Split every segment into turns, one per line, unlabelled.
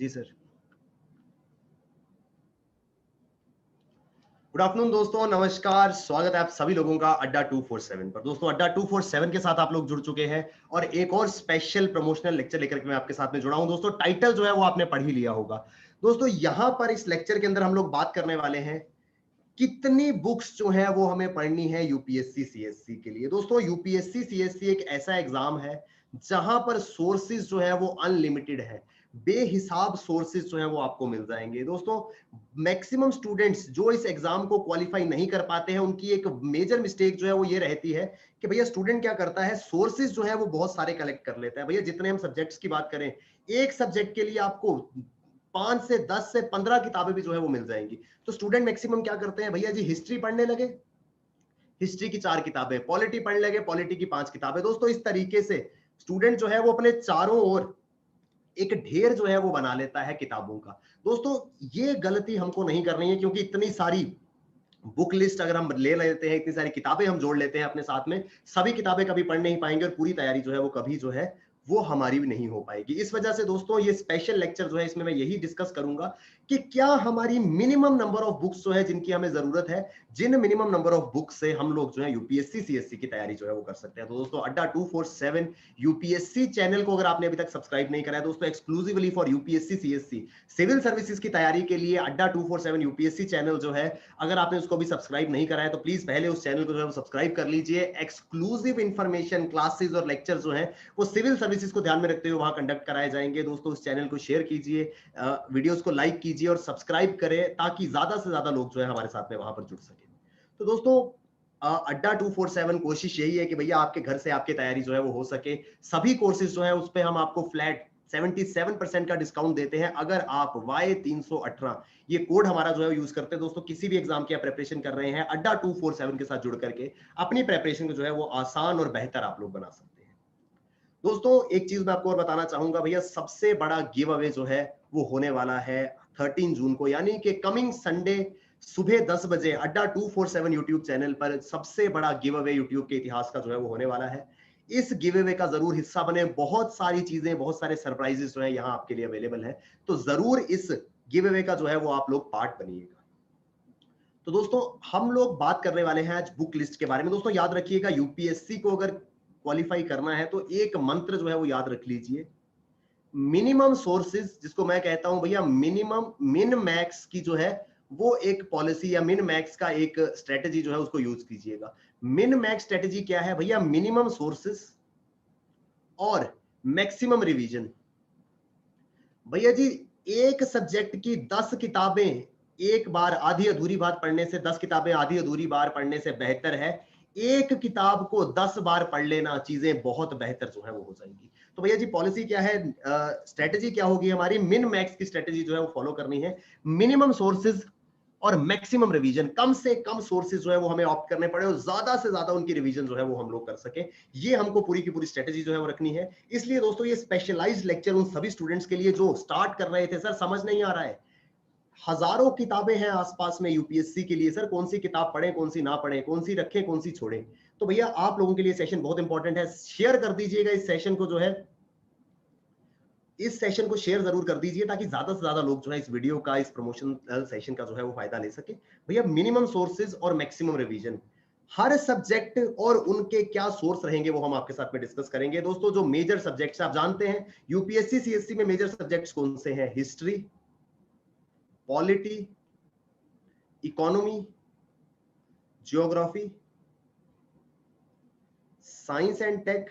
जी sir. Good afternoon दोस्तों, नमस्कार। स्वागत है आप सभी लोगों का अड्डा 247 पर। दोस्तों अड्डा 247 के साथ आप लोग जुड़ चुके हैं और एक और स्पेशल प्रमोशनल लेक्चर लेकर के मैं आपके साथ में जुड़ा हूं। दोस्तों टाइटल जो है वो आपने पढ़ ही लिया होगा। दोस्तों यहां पर इस लेक्चर के अंदर हम लोग बात करने वाले हैं कितनी बुक्स जो है वो हमें पढ़नी है यूपीएससी सीएससी के लिए। दोस्तों यूपीएससी सीएससी एक ऐसा एग्जाम है जहां पर सोर्सेज जो है वो अनलिमिटेड है, बेहिसाब सोर्सेज जो है वो आपको मिल जाएंगे। दोस्तों मैक्सिमम स्टूडेंट्स जो इस एग्जाम को क्वालिफाई नहीं कर पाते हैं, उनकी एक मेजर मिस्टेक जो है वो ये रहती है कि भैया स्टूडेंट क्या करता है, सोर्सेज जो है वो बहुत सारे कलेक्ट कर लेता है। भैया जितने हम सब्जेक्ट्स की बात करें, एक सब्जेक्ट के लिए आपको 5 से 10 से 15 किताबें भी जो है वो मिल जाएंगी। तो स्टूडेंट मैक्सिमम क्या करते हैं, भैया जी हिस्ट्री पढ़ने लगे, हिस्ट्री की 4 किताबें, पॉलिटी पढ़ने लगे, पॉलिटी की 5 किताबें। दोस्तों इस तरीके से स्टूडेंट जो है वो अपने चारों ओर एक ढेर जो है वो बना लेता है किताबों का। दोस्तों ये गलती हमको नहीं करनी है, क्योंकि इतनी सारी बुक लिस्ट अगर हम ले लेते हैं, इतनी सारी किताबें हम जोड़ लेते हैं अपने साथ में, सभी किताबें कभी पढ़ नहीं पाएंगे और पूरी तैयारी जो है वो कभी जो है वो हमारी भी नहीं हो पाएगी। इस वजह से दोस्तों ये स्पेशल लेक्चर जो है इसमें मैं यही डिस्कस करूंगा कि क्या हमारी मिनिमम नंबर ऑफ बुक्स जो है जिनकी हमें जरूरत है, जिन मिनिमम नंबर ऑफ बुक्स से हम लोग जो है यूपीएससी सीएससी की तैयारी जो है वो कर सकते हैं। तो दोस्तों अड्डा 247 यूपीएससी चैनल को अगर आपने अभी तक सब्सक्राइब नहीं करा है दोस्तों, exclusively for UPSC CSC civil services की तैयारी के लिए अड्डा 247 यूपीएससी चैनल जो है, अगर आपने उसको भी सब्सक्राइब नहीं करा है तो प्लीज पहले उस चैनल को जो है वो सब्सक्राइब कर लीजिए। एक्सक्लूसिव इंफॉर्मेशन, क्लासेस और लेक्चर जो है वो सिविल सर्विसेज को ध्यान में रखते हुए वहां कंडक्ट कराए जाएंगे। दोस्तों उस चैनल को शेयर कीजिए, वीडियोस को लाइक कीजिए और सब्सक्राइब करें, ताकि ज्यादा से ज्यादा लोग जो है हमारे साथ में वहां पर जुड़ सके। तो दोस्तों अड्डा 247 कोशिश यही है कि भैया आपके घर से आपकी तैयारी जो है वो हो सके। सभी कोर्सेज जो है उस पर हम आपको फ्लैट 77% का डिस्काउंट देते हैं अगर आप Y318 ये कोड हमारा जो है यूज करते हैं। दोस्तों किसी भी एग्जाम की आप प्रिपरेशन कर रहे हैं, अड्डा 247 के साथ जुड़ करके अपनी प्रिपरेशन को जो है वो आसान और बेहतर आप लोग बना सकते हैं। दोस्तों एक चीज मैं आपको और बताना चाहूंगा भैया, सबसे बड़ा गिव अवे जो है वो होने वाला है 13 जून को, यानी कि कमिंग संडे सुबह 10 बजे अड्डा 247 यूट्यूब चैनल पर सबसे बड़ा गिव अवे यूट्यूब के इतिहास का जो है वो होने वाला है। इस गिव अवे का जरूर हिस्सा बने। बहुत सारी चीजें, बहुत सारे सरप्राइजेस जो है यहाँ आपके लिए अवेलेबल है, तो जरूर इस गिव अवे का जो है वो आप लोग पार्ट बनिएगा। तो दोस्तों हम लोग बात करने वाले हैं आज बुक लिस्ट के बारे में। दोस्तों याद रखिएगा, यूपीएससी को अगर क्वालिफाई करना है तो एक मंत्र जो है वो याद रख लीजिए, मिनिमम सोर्सेज, जिसको मैं कहता हूं भैया मिनिमम मिन मैक्स की जो है वो एक पॉलिसी या मिन मैक्स का एक स्ट्रेटेजी जो है उसको यूज कीजिएगा। मिन मैक्स स्ट्रेटेजी क्या है भैया, मिनिमम सोर्सेज और मैक्सिमम रिवीजन। भैया जी एक सब्जेक्ट की 10 किताबें एक बार आधी अधूरी बार पढ़ने से, 10 किताबें आधी अधूरी बार पढ़ने से बेहतर है एक किताब को 10 बार पढ़ लेना। चीजें बहुत बेहतर जो है वो हो जाएंगी। तो भैया जी पॉलिसी क्या है, स्ट्रेटेजी क्या होगी हमारी, मिन मैक्स की स्ट्रेटेजी जो है वो फॉलो करनी है। मिनिमम सोर्सेज और मैक्सिमम रिवीजन, कम से कम सोर्सेज जो है वो हमें ऑप्ट करने पड़े और ज्यादा से ज्यादा उनकी रिवीजन जो है वो हम लोग कर सके। ये हमको पूरी की पूरी स्ट्रेटेजी जो है वो रखनी है। इसलिए दोस्तों ये स्पेशलाइज्ड लेक्चर उन सभी स्टूडेंट्स के लिए जो स्टार्ट कर रहे थे, सर समझ नहीं आ रहा है, हजारों किताबें हैं आसपास में यूपीएससी के लिए, सर कौन सी किताब पढ़ें, कौन सी ना पढ़ें, कौन सी रखें, कौन सी छोड़ें। तो भैया आप लोगों के लिए सेशन बहुत इंपॉर्टेंट है। शेयर कर दीजिएगा इस सेशन को, जो है इस सेशन को शेयर जरूर कर दीजिए, ताकि ज्यादा से ज्यादा लोग जो है इस वीडियो का, इस प्रमोशन सेशन का जो है वो फायदा ले सके। भैया मिनिमम सोर्सेज और मैक्सिमम रिवीजन, हर सब्जेक्ट और उनके क्या सोर्स रहेंगे वो हम आपके साथ में डिस्कस करेंगे। दोस्तों जो मेजर सब्जेक्ट्स आप जानते हैं यूपीएससी सीएससी में मेजर सब्जेक्ट्स कौन से हैं, history, polity, economy, geography, science and tech,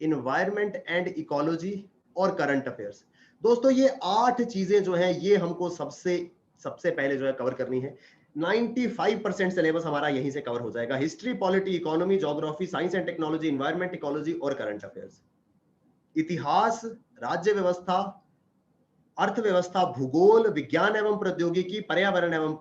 environment and ecology और करंट अफेयर्स। दोस्तों ये 8 चीजें जो है ये हमको सबसे पहले जो है कवर करनी है। 95% सिलेबस हमारा यहीं से कवर हो जाएगा। History, polity, economy, geography, science and technology, environment, ecology और करंट अफेयर्स। इतिहास, राज्य व्यवस्था, अर्थव्यवस्था, भूगोल, विज्ञान एवं प्रौद्योगिकी, पर्यावरण एवं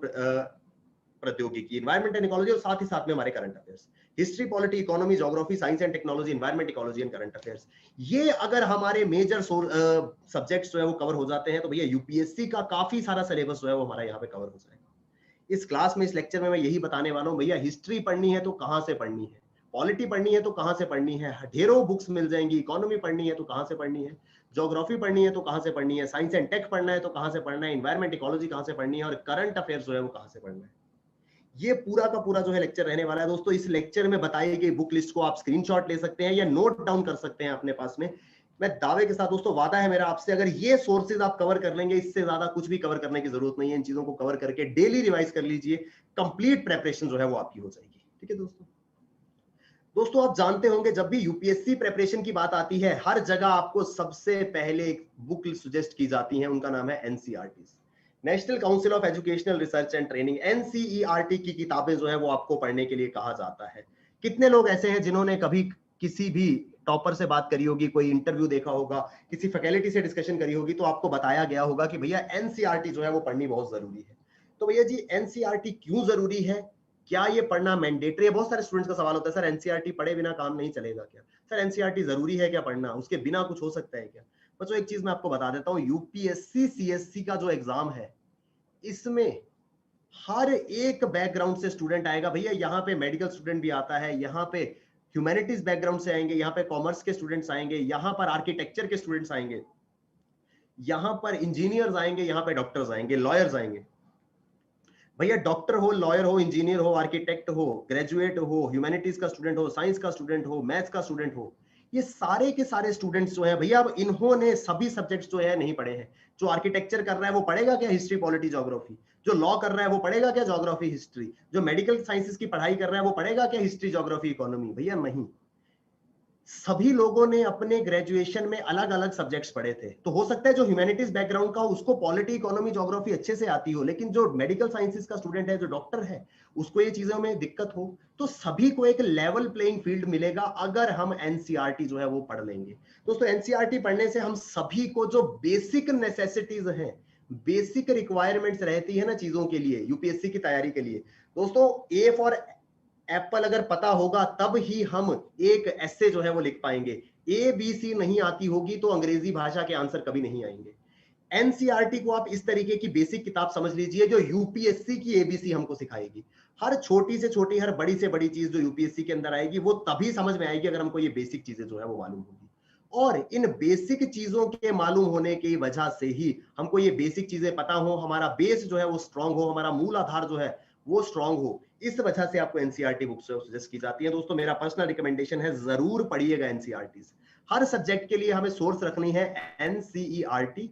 प्रौद्योगिकी, इन्वायरमेंट एंड इकोलॉजी और साथ ही साथ में हमारे current affairs. History, polity, economy, geography, science and technology, environment, ecology and current affairs. ये अगर हमारे मेजर सब्जेक्ट्स जो है वो कवर हो जाते हैं तो भैया यूपीएससी का काफी सारा सिलेबस जो है वो हमारा यहाँ पे कवर हो जाएगा। इस क्लास में, इस लेक्चर में मैं यही बताने वाला हूँ, भैया हिस्ट्री पढ़नी है तो कहाँ से पढ़नी है, पॉलिटी पढ़नी है तो कहाँ से पढ़नी है, ढेरों बुक्स मिल जाएंगी, इकोनॉमी पढ़नी है तो कहाँ से पढ़नी है। ज्योग्राफी पढ़नी है तो कहां से पढ़नी है, साइंस एंड टेक पढ़ना है तो कहां से पढ़ना है, एनवायरमेंट इकोलॉजी कहां से पढ़नी है और करंट अफेयर्स जो है वो कहां से पढ़ना है। ये पूरा का पूरा जो है लेक्चर रहने वाला है दोस्तों। इस लेक्चर में बताई गई बुक लिस्ट को आप स्क्रीनशॉट ले सकते हैं या नोट डाउन कर सकते हैं अपने पास में। मैं दावे के साथ दोस्तों, वादा है मेरा आपसे, अगर ये सोर्सेज आप कवर कर लेंगे, इससे ज्यादा कुछ भी कवर करने की जरूरत नहीं है। इन चीजों को कवर करके डेली रिवाइज कर लीजिए, कंप्लीट प्रेपरेशन जो है वो आपकी हो जाएगी। ठीक है दोस्तों। दोस्तों आप जानते होंगे जब भी यूपीएससी प्रिपरेशन की बात आती है, हर जगह आपको सबसे पहले एक बुक सजेस्ट की जाती है, उनका नाम है NCERT, national council of educational research and training. NCERT की किताबें जो है वो आपको पढ़ने के लिए कहा जाता है। कितने लोग ऐसे हैं जिन्होंने कभी किसी भी टॉपर से बात करी होगी, कोई इंटरव्यू देखा होगा, किसी फैकल्टी से डिस्कशन करी होगी, तो आपको बताया गया होगा कि भैया एनसीईआरटी जो है वो पढ़नी बहुत जरूरी है। तो भैया जी एनसीईआरटी क्यों जरूरी है, क्या ये पढ़ना मैंडेटरी है? बहुत सारे स्टूडेंट्स का सवाल होता है, सर एनसीईआरटी पढ़े बिना काम नहीं चलेगा क्या? सर एनसीईआरटी जरूरी है क्या पढ़ना, उसके बिना कुछ हो सकता है क्या? बच्चों एक चीज मैं आपको बता देता हूँ, यूपीएससी सीएससी का जो एग्जाम है, इसमें हर एक बैकग्राउंड से स्टूडेंट आएगा भैया। यहाँ पे मेडिकल स्टूडेंट भी आता है, यहाँ पे ह्यूमैनिटीज बैकग्राउंड से आएंगे, यहाँ पे कॉमर्स के स्टूडेंट्स आएंगे, यहाँ पर आर्किटेक्चर के स्टूडेंट्स आएंगे, यहाँ पर इंजीनियर्स आएंगे, यहाँ पे डॉक्टर्स आएंगे, लॉयर्स आएंगे। भैया डॉक्टर हो, लॉयर हो, इंजीनियर हो, आर्किटेक्ट हो, ग्रेजुएट हो, ह्यूमैनिटीज का स्टूडेंट हो, साइंस का स्टूडेंट हो, मैथ्स का स्टूडेंट हो, ये सारे के सारे स्टूडेंट्स जो है भैया, अब इन्होंने सभी सब्जेक्ट्स जो है नहीं पढ़े हैं। जो आर्किटेक्चर कर रहा है वो पढ़ेगा क्या हिस्ट्री पॉलिटी ज्योग्राफी? जो लॉ कर रहा है वो पढ़ेगा क्या ज्योग्राफी हिस्ट्री? जो मेडिकल साइंसेस की पढ़ाई कर रहा है वो पढ़ेगा क्या हिस्ट्री ज्योग्राफी इकोनॉमी? भैया नहीं। सभी लोगों ने अपने ग्रेजुएशन में अलग अलग सब्जेक्ट्स पढ़े थे। तो हो सकता है जो ह्यूमैनिटीज बैकग्राउंड का हो उसको पॉलिटी इकोनॉमी ज्योग्राफी अच्छे से आती हो, लेकिन जो मेडिकल साइंसेस का स्टूडेंट है, जो डॉक्टर है, उसको ये चीजों में दिक्कत हो। तो सभी को एक लेवल प्लेइंग फील्ड मिलेगा अगर हम एनसीईआरटी जो है वो पढ़ लेंगे। दोस्तों एनसीईआरटी पढ़ने से हम सभी को जो बेसिक नेसेसिटीज हैं, बेसिक रिक्वायरमेंट्स रहती है ना चीजों के लिए, यूपीएससी की तैयारी के लिए, दोस्तों ए फॉर एप्पल अगर पता होगा तब ही हम एक ऐसे जो है वो लिख पाएंगे। ए बी सी नहीं आती होगी तो अंग्रेजी भाषा के आंसर कभी नहीं आएंगे। एनसीईआरटी को आप इस तरीके की बेसिक किताब समझ लीजिए जो यूपीएससी की एबीसी हमको सिखाएगी। हर छोटी से छोटी, हर बड़ी से बड़ी चीज जो यूपीएससी के अंदर आएगी वो तभी समझ में आएगी अगर हमको ये बेसिक चीजें जो है वो मालूम होगी। और इन बेसिक चीजों के मालूम होने की वजह से ही हमको ये बेसिक चीजें पता हो, हमारा बेस जो है वो स्ट्रांग हो, हमारा मूल आधार जो है वो स्ट्रांग हो, इस वजह से आपको एनसीईआरटी बुक्स सजेस्ट की जाती है। दोस्तों मेरा पर्सनल रिकमेंडेशन है, जरूर पढ़िएगा एनसीईआरटी। हर सब्जेक्ट के लिए हमें सोर्स रखनी है एनसीईआरटी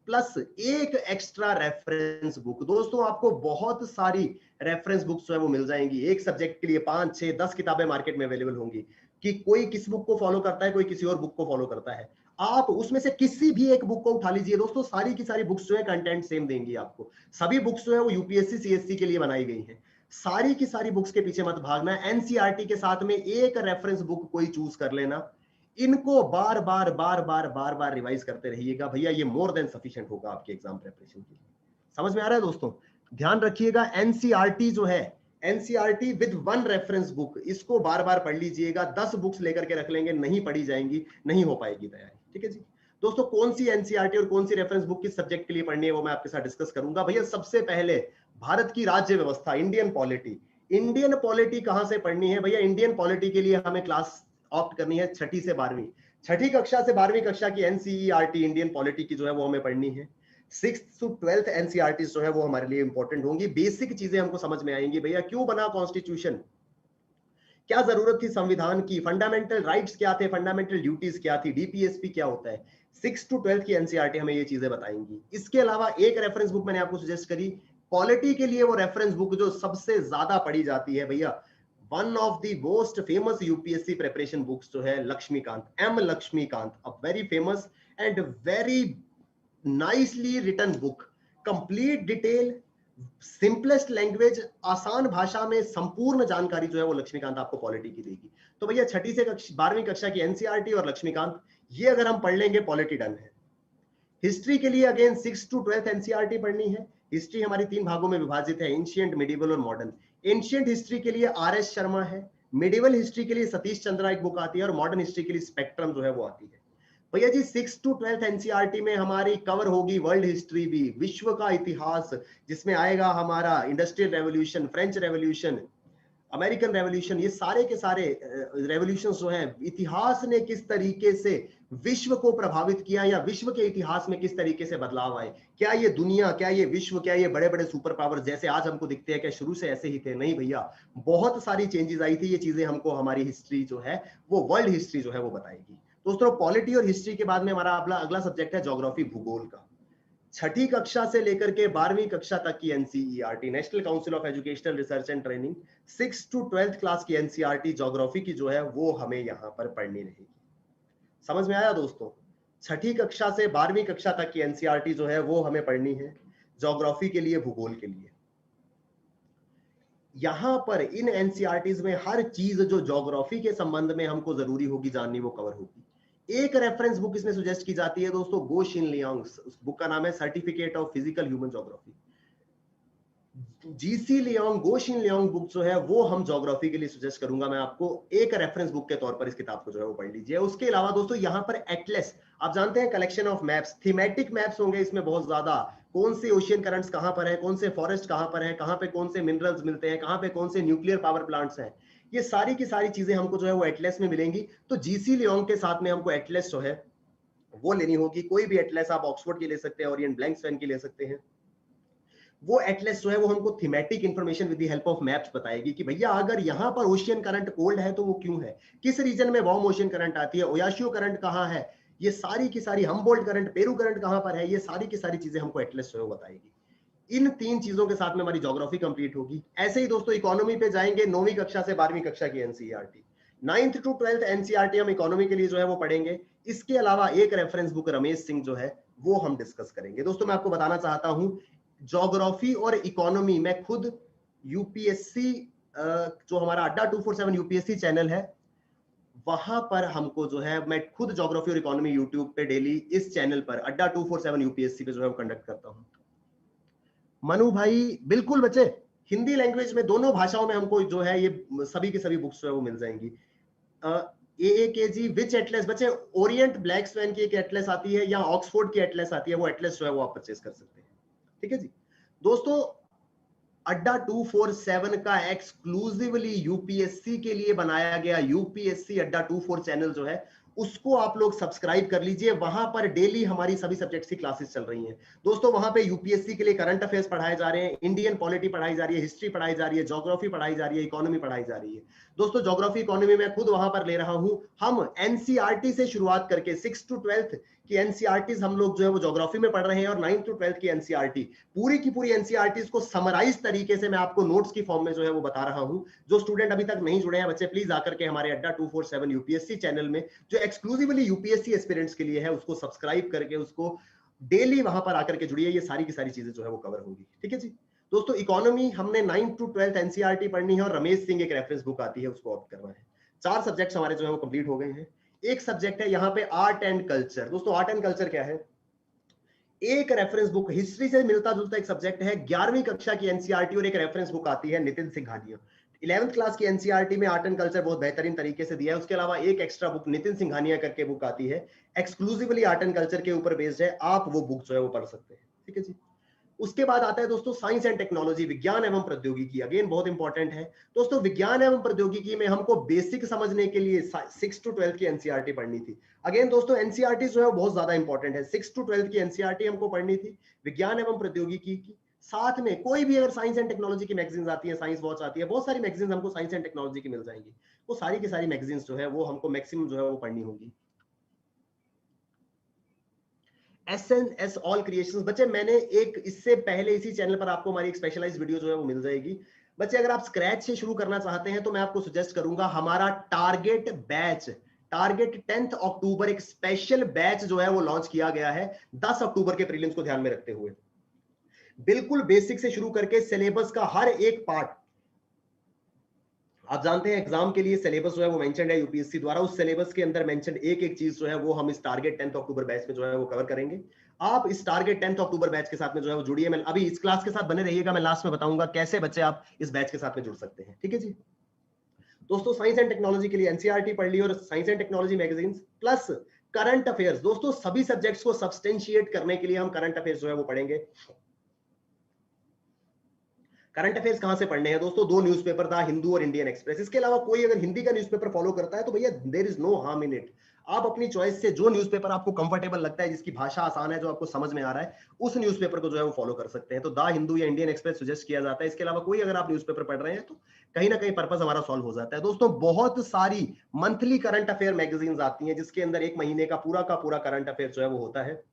प्लस एक एक्स्ट्रा रेफरेंस बुक। दोस्तों आपको बहुत सारी रेफरेंस बुक्स जो है वो मिल जाएंगी। एक सब्जेक्ट के लिए 5, 6, 10 किताबें मार्केट में अवेलेबल होंगी कि कोई किस बुक को फॉलो करता है, कोई किसी और बुक को फॉलो करता है। आप उसमें से किसी भी एक बुक को उठा लीजिए दोस्तों, सारी की सारी बुक्स जो है कंटेंट सेम देंगी आपको। सभी बुक्स जो है वो यूपीएससी सीएससी के लिए बनाई गई हैं। सारी की सारी बुक्स के पीछे मत भागना, एनसीईआरटी के साथ में एक रेफरेंस बुक कोई चूज कर लेना। इनको बार बार बार बार बार बार रिवाइज करते रहिएगा भैया, ये मोर देन सफिशिएंट होगा आपके एग्जाम प्रिपरेशन के लिए। समझ में आ रहा है दोस्तों? ध्यान रखिएगा, एनसीईआरटी जो है, NCERT with one reference book, इसको बार बार पढ़ लीजिएगा। 10 बुक्स लेकर के रख लेंगे, नहीं पढ़ी जाएंगी, नहीं हो पाएगी तैयारी। ठीक है जी दोस्तों, कौन सी एनसीईआरटी और कौन सी रेफरेंस बुक किस सब्जेक्ट के लिए पढ़नी है वो मैं आपके साथ डिस्कस करूंगा। भैया सबसे पहले भारत की राज्य व्यवस्था, इंडियन पॉलिटी। इंडियन पॉलिटी कहां से पढ़नी है भैया? इंडियन पॉलिटी के लिए हमें क्लास ऑप्ट करनी है 6ठी से 12वीं। 6ठी कक्षा से 12वीं कक्षा की एनसीईआरटी इंडियन पॉलिटी की जो है वो हमें पढ़नी है। 6th to 12th एनसीईआरटी जो है वो हमारे लिए इंपॉर्टेंट होंगी। बेसिक चीजें हमको समझ में आएंगी भैया, क्यों बना कॉन्स्टिट्यूशन, क्या जरूरत थी संविधान की, फंडामेंटल राइट्स क्या थे, फंडामेंटल ड्यूटीज क्या थी, डीपीएसपी क्या होता है। 6 to 12th की एनसीईआरटी हमें ये चीजें बताएंगी। इसके अलावा एक रेफरेंस बुक मैंने आपको सजेस्ट करी पॉलिटी के लिए, वो रेफरेंस बुक जो सबसे ज्यादा पढ़ी जाती है भैया, one of the most famous UPSC preparation books जो है Laxmikant, M Laxmikant, a very famous and very nicely written book, complete detail, simplest language, आसान भाषा में संपूर्ण जानकारी जो है वो लक्ष्मीकांत आपको पॉलिटी की देगी। तो भैया 6ठी से 12वीं कक्षा की एनसीईआरटी और लक्ष्मीकांत, ये अगर हम पढ़ लेंगे पॉलिटी डन है। हिस्ट्री के लिए अगेन 6 to 12th एनसीईआरटी पढ़नी है। हिस्ट्री हमारी 3 भागों में विभाजित है, एंशिएंट, मिडिवल और मॉडर्न। एंशिएंट हिस्ट्री के लिए आरएस शर्मा है, मिडिवल हिस्ट्री के लिए सतीश चंद्रा एक बुक आती है, और मॉडर्न हिस्ट्री के लिए स्पेक्ट्रम जो है वो आती है। भैया जी 6 to 12th एनसीईआरटी में हमारी कवर होगी वर्ल्ड हिस्ट्री भी, विश्व का इतिहास, जिसमें आएगा हमारा industrial revolution, French revolution, American revolution, ये सारे के सारे रेवोल्यूशंस जो हैं, इतिहास ने किस तरीके से विश्व को प्रभावित किया या विश्व के इतिहास में किस तरीके से बदलाव आए। क्या ये दुनिया, क्या ये विश्व, क्या ये बड़े बड़े सुपर पावर जैसे आज हमको दिखते हैं, क्या शुरू से ऐसे ही थे? नहीं भैया, बहुत सारी चेंजेस आई थी। ये चीजें हमको हमारी हिस्ट्री जो है वो वर्ल्ड हिस्ट्री जो है वो बताएगी। दोस्तों पॉलिटी और हिस्ट्री के बाद में हमारा अगला सब्जेक्ट है ज्योग्राफी, भूगोल का। छठी कक्षा से लेकर के 12वीं कक्षा तक की NCERT, national council of educational research and training, 6 to 12th class की एनसीईआरटी ज्योग्राफी की जो है वो हमें यहाँ पर पढ़नी रहेगी। समझ में आया दोस्तों? छठी कक्षा से 12वीं कक्षा तक की एनसीईआरटी जो है वो हमें पढ़नी है ज्योग्राफी के लिए, भूगोल के लिए। यहां पर इन एनसीईआरटीज में हर चीज जो ज्योग्राफी के संबंध में हमको जरूरी होगी जाननी, वो कवर होगी। एक रेफरेंस बुक इसमें सुजेस्ट की जाती है दोस्तों, गो शिन लियांग, उस बुक का नाम है certificate of physical human geography. GC Liang, go Shin Liang book जो है वो हम ज्योग्राफी के लिए सजेस्ट करूंगा मैं आपको, एक रेफरेंस बुक के तौर पर इस किताब को जो है वो पढ़ लीजिए। उसके अलावा दोस्तों यहाँ पर एटलस, आप जानते हैं collection of maps, thematic maps होंगे इसमें बहुत ज्यादा, कौन से ओशियन करंट्स कहां पर है, कौन से फॉरेस्ट कहां पर है, कहां पे कौन से मिनरल्स मिलते हैं, कहां पे कौन से न्यूक्लियर पावर प्लांट्स हैं, ये सारी की सारी चीजें हमको जो है वो एटलस में मिलेंगी। तो जीसी लियांग के साथ में हमको एटलस जो है वो लेनी होगी। कोई भी एटलस, आप ऑक्सफोर्ड की ले सकते हैं, ओरिएंट ब्लैंकस्टैन की ले सकते हैं। वो एटलस जो है वो हमको thematic information with the help of maps बताएगी कि भैया अगर यहाँ पर ओशियन करंट कोल्ड है तो वो क्यों है, किस रीजन में वार्म ओशियन करंट आती है, ओयाशियो करंट कहाँ है, ये सारी की सारी, हम्बोल्ट करंट, पेरू करंट कहाँ पर है, ये सारी की सारी चीजें हमको एटलस जो है वो बताएगी। इन 3 चीजों के साथ में हमारी ज्योग्राफी कंप्लीट होगी। ऐसे ही दोस्तों इकोनॉमी पे जाएंगे, 9वीं कक्षा से 12वीं कक्षा की NCERT, 9th to 12th NCERT हम इकोनॉमी के लिए जो है वो पढ़ेंगे। इसके अलावा एक रेफरेंस बुक रमेश सिंह जो है वो हम डिस्कस करेंगे। दोस्तों मैं आपको बताना चाहता हूं, ज्योग्राफी और इकोनॉमी में खुद यूपीएससी, जो हमारा अड्डा 247 यूपीएससी चैनल है, वहां पर हमको जो है मैं खुद ज्योग्राफी और इकोनॉमी यूट्यूब पे डेली इस चैनल पर अड्डा 247 यूपीएससी पे जो है वो कंडक्ट करता हूं। मनु भाई बिल्कुल बच्चे, हिंदी लैंग्वेज में दोनों भाषाओं में हमको जो है ये सभी की सभी बुक्स जो है वो मिल जाएंगी। AAKG विच एटलस बच्चे, ओरिएंट ब्लैक स्वैन की एक एटलस आती है या ऑक्सफोर्ड की एटलस आती है, वो एटलस जो है वो आप परचेज कर सकते हैं। ठीक है जी दोस्तों, अड्डा 247 का एक्सक्लूसिवली यूपीएससी के लिए बनाया गया यूपीएससी अड्डा 24 चैनल जो है उसको आप लोग सब्सक्राइब कर लीजिए। वहां पर डेली हमारी सभी सब्जेक्ट्स की क्लासेस चल रही हैं दोस्तों। वहां पे यूपीएससी के लिए करंट अफेयर्स पढ़ाए जा रहे हैं, इंडियन पॉलिटी पढ़ाई जा रही है, हिस्ट्री पढ़ाई जा रही है, ज्योग्राफी पढ़ाई जा रही है, इकोनॉमी पढ़ाई जा रही है। दोस्तों ज्योग्राफी इकोनॉमी में खुद वहां पर ले रहा हूं। हम एनसीईआरटी से शुरुआत करके 6 to 12th की एनसीईआरटीज हम लोग जो है वो ज्योग्राफी में पढ़ रहे हैं, और 9th to 12th की एनसीईआरटी पूरी की पूरी एनसीईआरटीज को समराइज तरीके से मैं आपको नोट्स की फॉर्म में जो है वो बता रहा हूं। जो स्टूडेंट अभी तक नहीं जुड़े हैं बच्चे, प्लीज आकर के हमारे अड्डा 247 यूपीएससी चैनल में जो एक्सक्लूसिवली यूपीएससी एस्पिरेंट्स के लिए है उसको सब्सक्राइब करके उसको डेली वहां पर आकर के जुड़िए। ये सारी की सारी चीजें जो है वो कवर होंगी। ठीक है जी दोस्तों, इकोनॉमी हमने 9th to 12th एनसीईआरटी पढ़नी है, और रमेश सिंह एक रेफरेंस बुक आती है उसको ऑप्ट करना है। 4 सब्जेक्ट्स हमारे जो है वो कंप्लीट हो गए हैं। एक सब्जेक्ट है यहाँ पे आर्ट एंड कल्चर। दोस्तों आर्ट एंड कल्चर क्या है, एक रेफरेंस बुक हिस्ट्री से मिलता जुलता एक सब्जेक्ट है, 11वीं कक्षा की एनसीईआरटी, और एक रेफरेंस बुक आती है नितिन सिंघानिया। 11th क्लास की एनसीईआरटी में आर्ट एंड कल्चर बहुत बेहतरीन तरीके से दिया है। उसके अलावा एक एक्स्ट्रा बुक नितिन सिंघानिया करके बुक आती है, एक्सक्लूसिवली आर्ट एंड कल्चर के ऊपर बेस्ड है, आप वो बुक जो है वो पढ़ सकते हैं। ठीक है जी। उसके बाद आता है दोस्तों साइंस एंड टेक्नोलॉजी, विज्ञान एवं प्रौद्योगिकी, अगेन बहुत इंपॉर्टेंट है दोस्तों। विज्ञान एवं प्रौद्योगिकी में हमको बेसिक समझने के लिए 6 to 12 की एनसीईआरटी पढ़नी थी। अगेन दोस्तों एनसीईआरटी जो है बहुत ज्यादा इंपॉर्टेंट है। 6 to 12 की एनसीईआरटी हमको पढ़नी थी विज्ञान एवं प्रौद्योगिकी की। साथ में कोई भी अगर साइंस एंड टेक्नोलॉजी की मैगजीन्स आती है, साइंस वॉच आती है, बहुत सारी मैगजीन्स हमको साइंस एंड टेक्नोलॉजी की मिल जाएंगी, वो सारी की सारी मैगजीन्स जो है वो हमको मैक्सिमम जो है वो पढ़नी होगी। SNS ऑल क्रिएशंस बच्चे, मैंने एक इससे पहले इसी चैनल पर आपको हमारी एक स्पेशलाइज्ड वीडियो जो है वो मिल जाएगी। बच्चे अगर आप स्क्रैच से शुरू करना चाहते हैं तो मैं आपको सजेस्ट करूंगा हमारा टारगेट बैच, टारगेट 10th अक्टूबर एक स्पेशल बैच जो है वो लॉन्च किया गया है 10 अक्टूबर के प्रीलिम्स को ध्यान में रखते हुए। बिल्कुल बेसिक से शुरू करके सिलेबस का हर एक पार्ट, आप जानते हैं एग्जाम के लिए सिलेबस जो है वो मेंशन्ड है यूपीएससी द्वारा, उस सिलेबस के अंदर मेंशन्ड एक एक चीज जो है वो हम इस टारगेट 10th अक्टूबर बैच में जो है वो कवर करेंगे। आप इस टारगेट 10th अक्टूबर बैच के साथ में जो है वो जुड़िए। मैं अभी इस क्लास के साथ बने रहिएगा, मैं लास्ट में बताऊंगा कैसे बच्चे आप इस बैच के साथ में जुड़ सकते हैं। ठीक है जी दोस्तों, साइंस एंड टेक्नोलॉजी के लिए एनसीईआरटी पढ़ ली और science and technology magazines plus current affairs. दोस्तों सभी सब्जेक्ट्स को सब्सटेंशिएट करने के लिए हम करंट अफेयर्स जो है वो पढ़ेंगे। करंट अफेयर्स कहां से पढ़ने हैं दोस्तों? दो न्यूज़पेपर था, हिंदू और इंडियन एक्सप्रेस। इसके अलावा कोई अगर हिंदी का न्यूज़पेपर फॉलो करता है तो भैया there is no harm in it. आप अपनी चॉइस से जो न्यूज़पेपर आपको कंफर्टेबल लगता है, जिसकी भाषा आसान है, जो आपको समझ में आ रहा है, उस न्यूज़पेपर को जो है वो फॉलो कर सकते हैं। तो द हिंदू या इंडियन एक्सप्रेस सजेस्ट किया जाता है। इसके अलावा कोई अगर आप न्यूज़पेपर पढ़ रहे हैं तो कहीं ना कहीं पर्पस हमारा सॉल्व हो जाता है। दोस्तों बहुत सारी मंथली करंट अफेयर मैगजीन्स आती हैं, जिसके अंदर एक महीने का पूरा करंट अफेयर जो है वो होता है।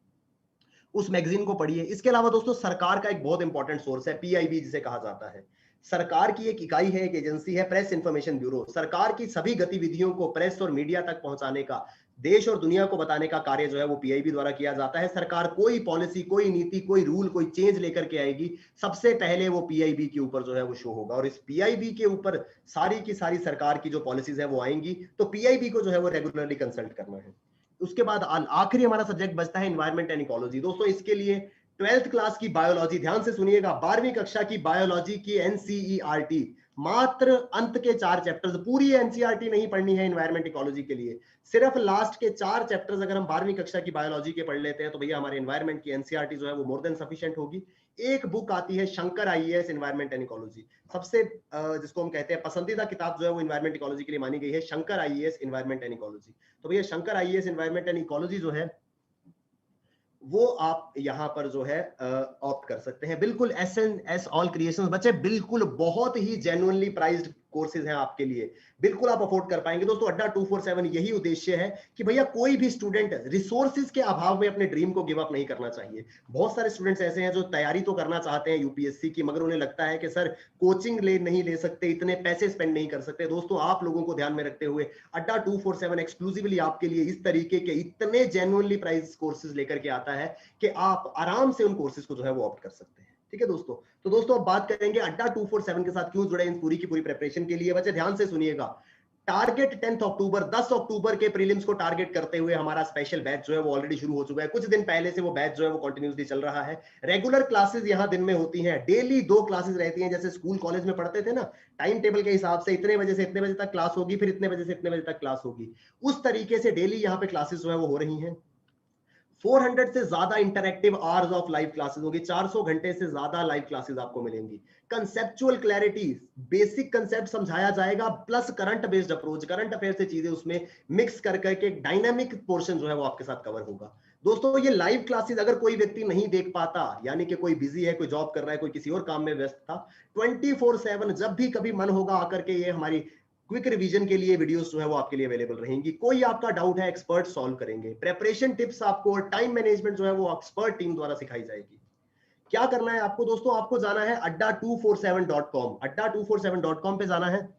उस मैगजीन को पढ़िए। इसके अलावा दोस्तों सरकार का एक बहुत इंपॉर्टेंट सोर्स है पीआईबी, जिसे कहा जाता है। सरकार की एक इकाई है, एक एजेंसी है, प्रेस इंफॉर्मेशन ब्यूरो। सरकार की सभी गतिविधियों को प्रेस और मीडिया तक पहुंचाने का, देश और दुनिया को बताने का कार्य जो है वो पीआईबी द्वारा किया जाता है। सरकार कोई पॉलिसी, कोई नीति, कोई रूल, कोई चेंज लेकर के आएगी, सबसे पहले वो पीआईबी के ऊपर जो है वो शो होगा, और इस पीआईबी के ऊपर सारी की सारी सरकार की जो पॉलिसीज है वो आएंगी। तो पीआईबी को जो है वो रेगुलरली कंसल्ट करना है। उसके बाद आखिरी हमारा सब्जेक्ट बचता है एनवायरमेंट एंड इकोलॉजी। दोस्तों इसके लिए 12th क्लास की बायोलॉजी, ध्यान से सुनिएगा, 12वीं कक्षा की बायोलॉजी की एनसीईआरटी, मात्र अंत के 4 चैप्टर्स, पूरी एनसीईआरटी नहीं पढ़नी है एनवायरमेंट इकोलॉजी के लिए। सिर्फ लास्ट के 4 चैप्टर्स अगर हम 12वीं कक्षा की बायोलॉजी के पढ़ लेते हैं तो भैया हमारे एनवायरमेंट की एनसीईआरटी जो है वो मोर देन सफिशिएंट होगी। एक बुक आती है Shankar IAS environment and ecology, सबसे जिसको हम कहते हैं पसंदीदा किताब जो है वो एनवायरमेंट इकोलॉजी के लिए मानी गई है, Shankar IAS environment and ecology. तो भैया Shankar IAS environment and ecology जो है वो आप यहां पर जो है ऑप्ट कर सकते हैं। बिल्कुल एसएनएस ऑल क्रिएशंस बच्चे, बिल्कुल बहुत ही जेन्युइनली प्राइस्ड कोर्सेज हैं आपके लिए, बिल्कुल आप अफोर्ड कर पाएंगे। दोस्तों अड्डा 247 यही उद्देश्य है कि भैया कोई भी स्टूडेंट रिसोर्सेज के अभाव में अपने ड्रीम को गिव अप नहीं करना चाहिए। बहुत सारे स्टूडेंट्स ऐसे हैं जो तैयारी तो करना चाहते हैं यूपीएससी की, मगर उन्हें लगता है कि सर कोचिंग नहीं ले सकते, इतने पैसे स्पेंड नहीं कर सकते। दोस्तों आप लोगों को ध्यान में रखते हुए अड्डा 247 एक्सक्लूसिवली आपके लिए इस तरीके के इतने जेन्युइनली प्राइस कोर्सेज लेकर के आता है कि आप आराम से उन कोर्सेज को जो है वो ऑप्ट कर सकते हैं। ठीक है दोस्तों, तो दोस्तों अब बात करेंगे अड्डा 247 के साथ क्यों जुड़े इन पूरी की पूरी प्रिपरेशन के लिए। बच्चे ध्यान से सुनिएगा, टारगेट 10 अक्टूबर, 10 अक्टूबर के प्रीलिम्स को टारगेट करते हुए हमारा स्पेशल बैच जो है वो ऑलरेडी शुरू हो चुका है। कुछ दिन पहले से वो बैच जो है वो कंटिन्यूसली चल रहा है। रेगुलर क्लासेस यहां दिन में होती हैं, डेली 2 क्लासेस रहती हैं, जैसे स्कूल कॉलेज में पढ़ते थे ना, टाइम टेबल के हिसाब से इतने बजे से इतने बजे तक क्लास होगी, फिर इतने बजे से इतने बजे तक क्लास होगी। उस तरीके से डेली यहाँ पे क्लासेस जो है वो हो रही हैं। 400 से ज्यादा interactive hours of live classes होगी, 400 घंटे से ज्यादा लाइव क्लासेस आपको मिलेंगी। कंसेप्चुअल क्लैरिटी, बेसिक कंसेप्ट समझाया जाएगा, plus current based approach, current affair से चीजें उसमें मिक्स कर करके एक डायनामिक पोर्शन जो है वो आपके साथ कवर होगा। दोस्तों ये लाइव क्लासेस अगर कोई व्यक्ति नहीं देख पाता, यानी कि कोई बिजी है, कोई जॉब कर रहा है, कोई किसी और काम में व्यस्त था, 24/7 जब भी कभी मन होगा आकर के ये हमारी क्विक रिवीजन के लिए वीडियोस जो है वो आपके लिए अवेलेबल रहेंगी। कोई आपका डाउट है एक्सपर्ट सॉल्व करेंगे। प्रेपरेशन टिप्स आपको, टाइम मैनेजमेंट जो है वो एक्सपर्ट टीम द्वारा सिखाई जाएगी। क्या करना है आपको दोस्तों? आपको जाना है adda247.com, adda247.com पे जाना है।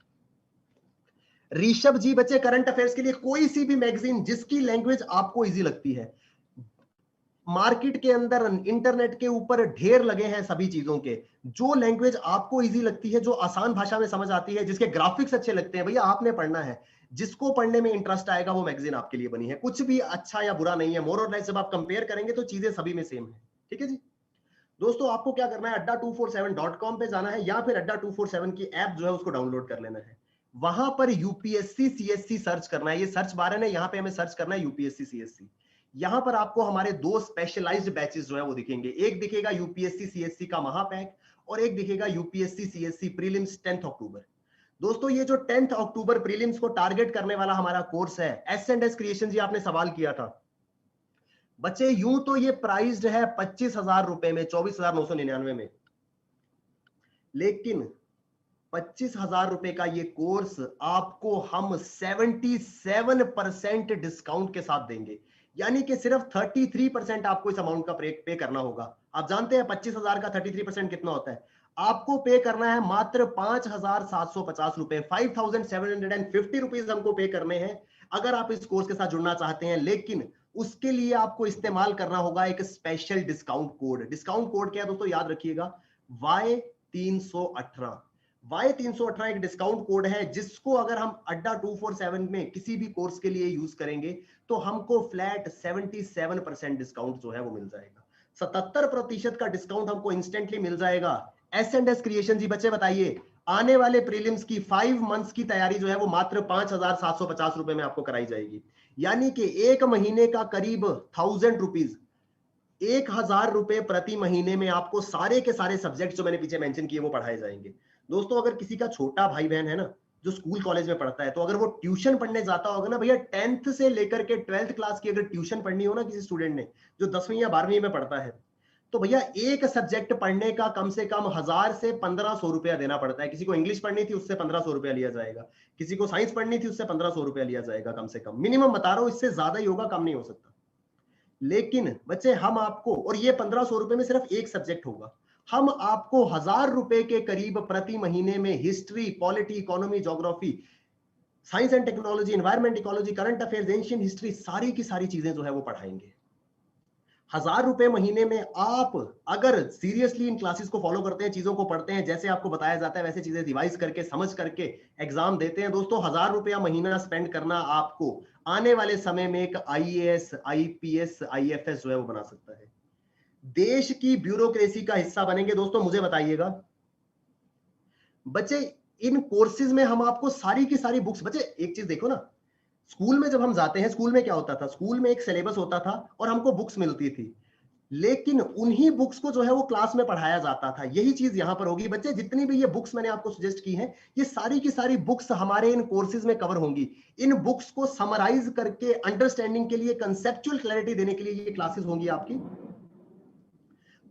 ऋषभ जी बच्चे करंट अफेयर्स के लिए कोई सी भी मैगजीन जिसकी लैंग्वेज आपको इजी लगती है, मार्केट के अंदर इंटरनेट के ऊपर ढेर लगे हैं सभी चीजों के, जो लैंग्वेज आपको इजी लगती है, जो आसान भाषा में समझ आती है, जिसके ग्राफिक्स अच्छे लगते हैं, भैया आपने पढ़ना है। जिसको पढ़ने में इंटरेस्ट आएगा वो मैगजीन आपके लिए बनी है। कुछ भी अच्छा या बुरा नहीं है, मोर और लेस जब आप कंपेयर करेंगे तो चीजें सभी में सेम है। ठीक है जी दोस्तों, आपको क्या करना है, adda247.com पे जाना है, या फिर अड्डा 247 की ऐप जो है उसको डाउनलोड कर लेना है। वहां पर यूपीएससी सीएससी सर्च करना है, ये सर्च बार है ना, यहाँ पे हमें सर्च करना है यूपीएससी सीएससी। यहां पर आपको हमारे 2 स्पेशलाइज्ड बैचेस जो है वो दिखेंगे। एक दिखेगा यूपीएससी सीएससी का महापैक, और एक दिखेगा यूपीएससी सीएससी प्रीलिम्स 10 अक्टूबर। दोस्तों ये जो 10 अक्टूबर प्रीलिम्स को टारगेट करने वाला हमारा कोर्स है, एस क्रिएशन जी, आपने सवाल किया था बच्चे, यूं तो ये प्राइस्ड है 25,000 रुपए में, 24,999 में, लेकिन 25,000 रुपए का ये कोर्स आपको हम 77% डिस्काउंट के साथ देंगे। यानी कि सिर्फ 33% आपको इस अमाउंट का पे करना होगा। आप जानते हैं 25,000 का 33% कितना होता है? आपको पे करना है मात्र 5,750 रुपए, 5,750 रुपीज हमको पे करने हैं अगर आप इस कोर्स के साथ जुड़ना चाहते हैं। लेकिन उसके लिए आपको इस्तेमाल करना होगा एक special discount code. Discount code क्या है दोस्तों, याद रखिएगा, Y318। Y318 एक डिस्काउंट कोड है, जिसको अगर हम अड्डा 247 में किसी भी कोर्स के लिए यूज करेंगे तो हमको फ्लैट 77% डिस्काउंट जो है वो मिल जाएगा। 77% का डिस्काउंट हमको इंस्टेंटली मिल जाएगा। एस क्रिएशन जी बच्चे बताइए, आने वाले प्रीलिम्स की 5 मंथ्स की तैयारी जो है वो मात्र 5,750 रुपए में आपको कराई जाएगी। यानी कि एक महीने का करीब 1,000 रुपीज, ₹1000 प्रति महीने में आपको सारे के सारे सब्जेक्ट जो मैंने पीछे मेंशन किए वो पढ़ाए जाएंगे। दोस्तों अगर किसी का छोटा भाई बहन है ना, जो स्कूल कॉलेज में पढ़ता है, तो अगर वो ट्यूशन पढ़ने जाता होगा ना भैया, 10th से लेकर के 12th क्लास की अगर ट्यूशन पढ़नी हो ना किसी स्टूडेंट ने, जो 10वीं या 12वीं में पढ़ता है, तो भैया एक सब्जेक्ट पढ़ने का कम से कम 1000 से 1500 रुपया देना पड़ता है। किसी को इंग्लिश पढ़नी थी उससे 1500 रुपया लिया जाएगा, किसी को साइंस पढ़नी थी उससे 1500 रुपया लिया जाएगा, कम से कम मिनिमम बता रहा हूं, इससे ज्यादा ही होगा, कम नहीं हो सकता। लेकिन बच्चे हम आपको, और ये 1500 रुपए में सिर्फ एक सब्जेक्ट होगा, हम आपको 1000 रुपए के करीब प्रति महीने में history, polity, economy, geography, science and technology, environment, ecology, current affairs, ancient history, सारी की सारी चीजें जो है वो पढ़ाएंगे। 1000 रुपए महीने में आप अगर सीरियसली इन क्लासेस को फॉलो करते हैं, चीजों को पढ़ते हैं, जैसे आपको बताया जाता है वैसे चीजें रिवाइज करके समझ करके एग्जाम देते हैं, दोस्तों 1000 रुपया महीना स्पेंड करना आपको आने वाले समय में एक आईएएस, आईपीएस, आईएफएस जो है वो बना सकता है। देश की ब्यूरोक्रेसी का हिस्सा बनेंगे। दोस्तों मुझे बताइएगा बच्चे, इन कोर्सेज में हम आपको सारी की सारी बुक्स, बच्चे एक चीज देखो ना, स्कूल में जब हम जाते हैं, स्कूल में क्या होता था, स्कूल में एक सिलेबस होता था और हमको बुक्स मिलती थी, लेकिन उन्हीं बुक्स को जो है वो क्लास में पढ़ाया जाता था। यही चीज यहां पर होगी बच्चे, जितनी भी ये बुक्स मैंने आपको सजेस्ट की हैं, ये सारी की सारी बुक्स हमारे इन कोर्सेज में कवर होंगी। इन बुक्स को समराइज करके अंडरस्टैंडिंग के लिए, कंसेप्चुअल क्लैरिटी देने के लिए ये क्लासेस होंगी आपकी।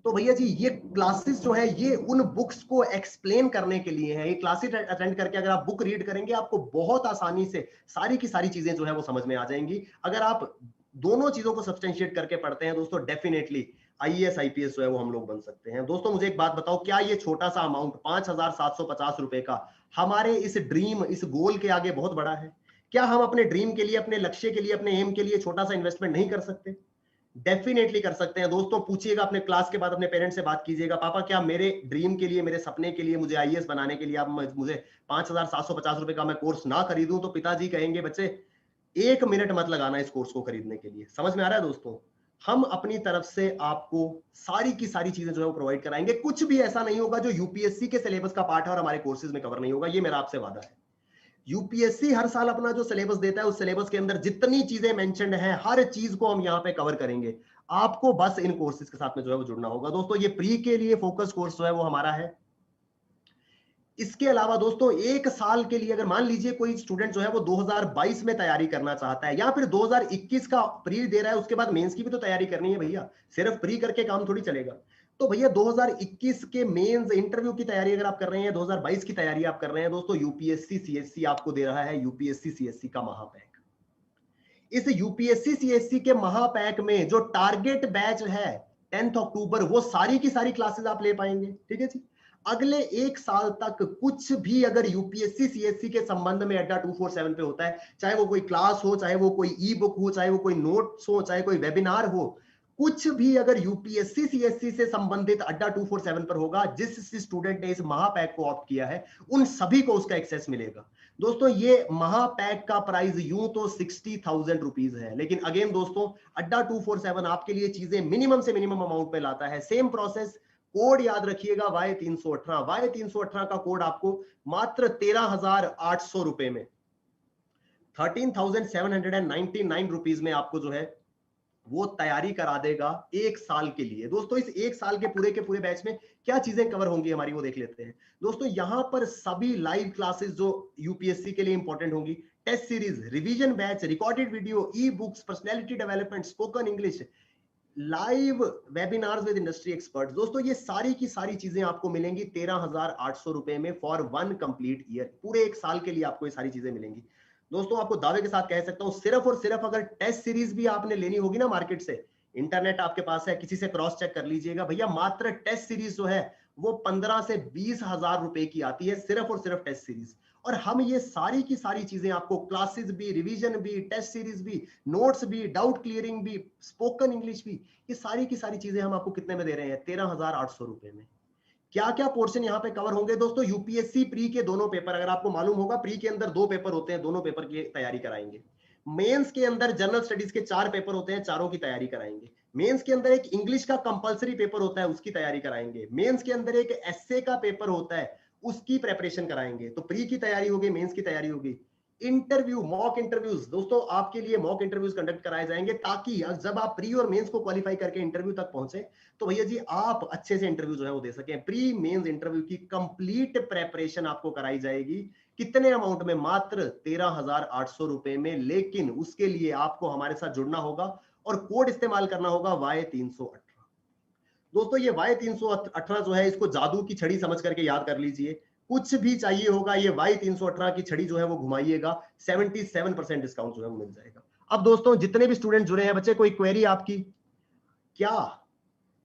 तो भैया जी ये क्लासेस जो है ये उन बुक्स को एक्सप्लेन करने के लिए है। ये क्लासेस अटेंड करके अगर आप बुक रीड करेंगे, आपको बहुत आसानी से सारी की सारी चीजें जो है वो समझ में आ जाएंगी। अगर आप दोनों चीजों को सब्सटेंशिएट करके पढ़ते हैं दोस्तों, डेफिनेटली आईएएस, आईपीएस जो है वो हम लोग बन सकते हैं। दोस्तों मुझे एक बात बताओ, क्या ये छोटा सा अमाउंट 5750 रुपए का हमारे इस ड्रीम, इस गोल के आगे बहुत बड़ा है? क्या हम अपने ड्रीम के लिए, अपने लक्ष्य के लिए, अपने एम के लिए छोटा सा इन्वेस्टमेंट नहीं कर सकते? डेफिनेटली कर सकते हैं। दोस्तों पूछिएगा अपने क्लास के बाद, अपने पेरेंट्स से बात कीजिएगा, पापा क्या मेरे ड्रीम के लिए, मेरे सपने के लिए, मुझे आईएएस बनाने के लिए आप मुझे 5750 रुपए का मैं कोर्स ना खरीदूं? तो पिताजी कहेंगे बच्चे 1 मिनट मत लगाना इस कोर्स को खरीदने के लिए। समझ में आ रहा है दोस्तों? हम अपनी तरफ से आपको सारी की सारी चीजें जो है वो प्रोवाइड कराएंगे। कुछ भी ऐसा नहीं होगा जो यूपीएससी के सिलेबस का पार्ट है और हमारे कोर्सेज में कवर नहीं होगा, ये मेरा आपसे वादा है। यूपीएससी हर साल अपना जो सिलेबस देता है, उस सिलेबस के अंदर जितनी चीजें मेंशन्ड हैं, हर चीज को हम यहाँ पे कवर करेंगे। आपको बस इन कोर्सेज के साथ में जो है वो जुड़ना होगा। दोस्तों ये प्री के लिए फोकस कोर्स जो है वो हमारा है। इसके अलावा दोस्तों 1 साल के लिए अगर मान लीजिए कोई स्टूडेंट जो है वो 2022 में तैयारी करना चाहता है, या फिर 2021 का प्री दे रहा है, उसके बाद मेंस की भी तो तैयारी करनी है भैया, सिर्फ प्री करके काम थोड़ी चलेगा। तो भैया 2021 के मेंस इंटरव्यू की तैयारी अगर आप कर रहे हैं, 2022 की तैयारी आप कर रहे हैं, दोस्तों यूपीएससी सीएससी आपको दे रहा है यूपीएससी सीएससी का महापैक। इस यूपीएससी सीएससी के महापैक में जो टारगेट बैच है 10 अक्टूबर, वो सारी की सारी क्लासेस आप ले पाएंगे। ठीक है जी। अगले 1 साल तक कुछ भी अगर यूपीएससी सीएससी के संबंध में अड्डा 247 पे होता है, चाहे वो कोई क्लास हो, चाहे वो कोई ई बुक हो, चाहे वो कोई नोट्स हो, चाहे कोई वेबिनार हो, कुछ भी अगर यूपीएससी सीएससी से संबंधित अड्डा 247 पर होगा, जिस स्टूडेंट ने इस महापैक को ऑप्ट किया है, उन सभी को उसका एक्सेस मिलेगा। दोस्तों ये महापैक का प्राइस यूं तो 60,000 रुपीज है, लेकिन अगेन दोस्तों अड्डा 247 आपके लिए चीजें मिनिमम से मिनिमम अमाउंट पे लाता है। सेम प्रोसेस, कोड याद रखिएगा Y318। Y318 का कोड आपको मात्र 13,800 रुपए में, 13,799 रुपीज में आपको जो है वो तैयारी करा देगा 1 साल के लिए। दोस्तों इस 1 साल के पूरे बैच में क्या चीजें कवर होंगी हमारी, वो देख लेते हैं। दोस्तों यहां पर सभी लाइव क्लासेस जो यूपीएससी के लिए इंपॉर्टेंट होंगी, test series, revision batch, recorded video, e books, personality development, spoken English, live webinars with industry experts, दोस्तों ये सारी की सारी चीजें आपको मिलेंगी 13,800 रुपए में फॉर 1 कंप्लीट ईयर। पूरे 1 साल के लिए आपको ये सारी चीजें मिलेंगी। दोस्तों आपको दावे के साथ कह सकता हूं, सिर्फ और सिर्फ अगर टेस्ट सीरीज भी आपने लेनी होगी ना मार्केट से, इंटरनेट आपके पास है, किसी से क्रॉस चेक कर लीजिएगा भैया, मात्र टेस्ट सीरीज जो है वो 15 से 20,000 रुपए की आती है, सिर्फ और सिर्फ टेस्ट सीरीज। और हम ये सारी की सारी चीजें आपको, क्लासेस भी, रिवीजन भी, टेस्ट सीरीज भी, नोट्स भी, डाउट क्लियरिंग भी, स्पोकन इंग्लिश भी, ये सारी की सारी चीजें हम आपको कितने में दे रहे हैं? 13,800 रुपए में। क्या क्या पोर्शन यहाँ पे कवर होंगे दोस्तों? यूपीएससी प्री के दोनों पेपर, अगर आपको मालूम होगा प्री के अंदर 2 पेपर होते हैं, दोनों पेपर की तैयारी कराएंगे। मेंस के अंदर जनरल स्टडीज के 4 पेपर होते हैं, चारों की तैयारी कराएंगे। मेंस के अंदर एक इंग्लिश का कंपलसरी पेपर होता है, उसकी तैयारी कराएंगे। मेंस के अंदर एक एसए का पेपर होता है, उसकी प्रेपरेशन कराएंगे। तो प्री की तैयारी होगी, मेंस की तैयारी होगी। इंटरव्यू, मॉक इंटरव्यूज दोस्तों, आपके लिए मॉक इंटरव्यूज कंडक्ट कराए जाएंगे ताकि जब आप प्री और मेंस को क्वालिफाई करके इंटरव्यू तक पहुंचे तो भैया जी आप अच्छे से इंटरव्यू जो है वो दे सकें। प्री मेंस इंटरव्यू की कंप्लीट प्रेपरेशन आपको कराई जाएगी। कितने अमाउंट में? मात्र 13,800 रुपए में। लेकिन उसके लिए आपको हमारे साथ जुड़ना होगा और कोड इस्तेमाल करना होगा Y318। दोस्तों ये Y318 जो है, इसको जादू की छड़ी समझ करके याद कर लीजिए। कुछ भी चाहिए होगा, ये Y318 की छड़ी जो है वो घुमाइएगा, 77% डिस्काउंट जो है वो मिल जाएगा। अब दोस्तों जितने भी स्टूडेंट जुड़े हैं बच्चे, कोई क्वेरी आपकी? क्या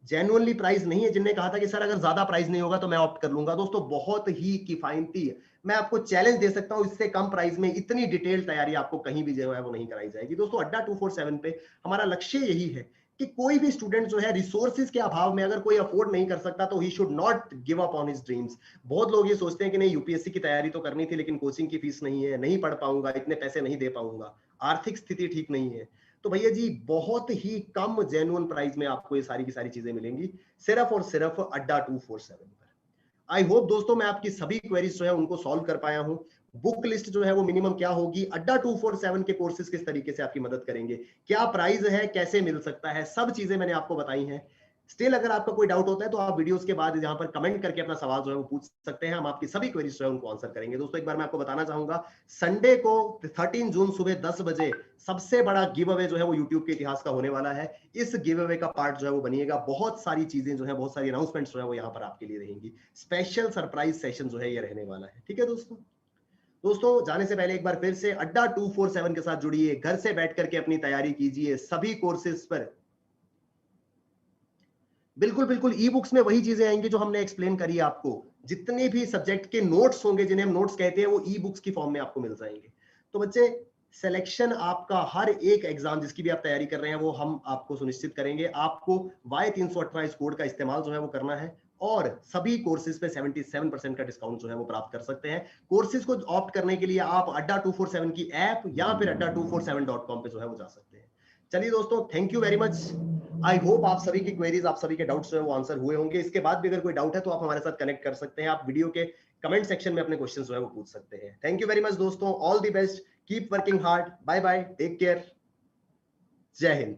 जेन्युइनली प्राइस नहीं है? जिनने कहा था कि सर अगर ज्यादा प्राइस नहीं होगा तो मैं ऑप्ट कर लूंगा, दोस्तों बहुत ही किफायती है। मैं आपको चैलेंज दे सकता हूं, इससे कम प्राइस में इतनी डिटेल तैयारी आपको कहीं भी जो है वो नहीं कराई जाएगी। दोस्तों अड्डा 247 पे हमारा लक्ष्य यही है कि कोई भी स्टूडेंट जो है रिसोर्सेज के अभाव में अगर कोई अफोर्ड नहीं कर सकता तो he should not give up on his dreams. बहुत लोग ये सोचते हैं कि नहीं यूपीएससी की तैयारी तो करनी थी लेकिन कोचिंग की फीस नहीं है, नहीं पढ़ पाऊंगा, इतने पैसे नहीं दे पाऊंगा, आर्थिक स्थिति ठीक नहीं है। तो भैया जी बहुत ही कम जेन्युइन प्राइस में आपको ये सारी की सारी चीजें मिलेंगी, सिर्फ और सिर्फ अड्डा 247 पर। आई होप दोस्तों मैं आपकी सभी क्वेरीज जो है उनको सॉल्व कर पाया हूं। बुक लिस्ट जो है वो मिनिमम क्या होगी, अड्डा 247 के कोर्सेज किस तरीके से आपकी मदद करेंगे, क्या प्राइस है, कैसे मिल सकता है, सब चीजें मैंने आपको बताई हैं। स्टिल अगर आपका कोई डाउट होता है तो आप वीडियोस के बाद यहाँ पर कमेंट करके अपना सवाल जो है वो पूछ सकते हैं, हम आपकी सभी क्वेरीज जो है उनको आंसर करेंगे। दोस्तों एक बार मैं आपको बताना चाहूंगा, संडे को 13 जून सुबह 10 बजे सबसे बड़ा गिव अवे जो है वो यूट्यूब के इतिहास का होने वाला है। इस गिव अवे का पार्ट जो है वो बनिएगा। बहुत सारी चीजें जो है, बहुत सारी अनाउंसमेंट्स जो है वो यहाँ पर आपके लिए रहेंगी। स्पेशल सरप्राइज सेशन जो है ये रहने वाला है। ठीक है दोस्तों जाने से पहले एक बार फिर से अड्डा 247 के साथ जुड़िए, घर से बैठ करके अपनी तैयारी कीजिए सभी कोर्सेज पर। बिल्कुल बिल्कुल ई बुक्स में वही चीजें आएंगी जो हमने एक्सप्लेन करी है आपको। जितने भी सब्जेक्ट के नोट्स होंगे, जिन्हें हम नोट्स कहते हैं, वो ई बुक्स की फॉर्म में आपको मिल जाएंगे। तो बच्चे सिलेक्शन आपका हर एक एग्जाम जिसकी भी आप तैयारी कर रहे हैं वो हम आपको सुनिश्चित करेंगे। आपको Y318 इस कोड का इस्तेमाल जो है वो करना है और सभी कोर्सेज पे 77% का डिस्काउंट जो है वो प्राप्त कर सकते हैं। कोर्सेज को ऑप्ट करने के लिए आप अड्डा 247 की ऐप या फिर adda247.com पे जो है वो जा सकते हैं। चलिए दोस्तों, thank you very much. I hope आप सभी की क्वेरीज, आप सभी के डाउट्स जो है वो आंसर हुए होंगे। इसके बाद भी अगर कोई डाउट है तो आप हमारे साथ कनेक्ट कर सकते हैं, आप वीडियो के कमेंट सेक्शन में अपने क्वेश्चंस जो है वो पूछ सकते हैं। थैंक यू वेरी मच दोस्तों, all the best, keep working hard, bye bye, take care, Jai Hind.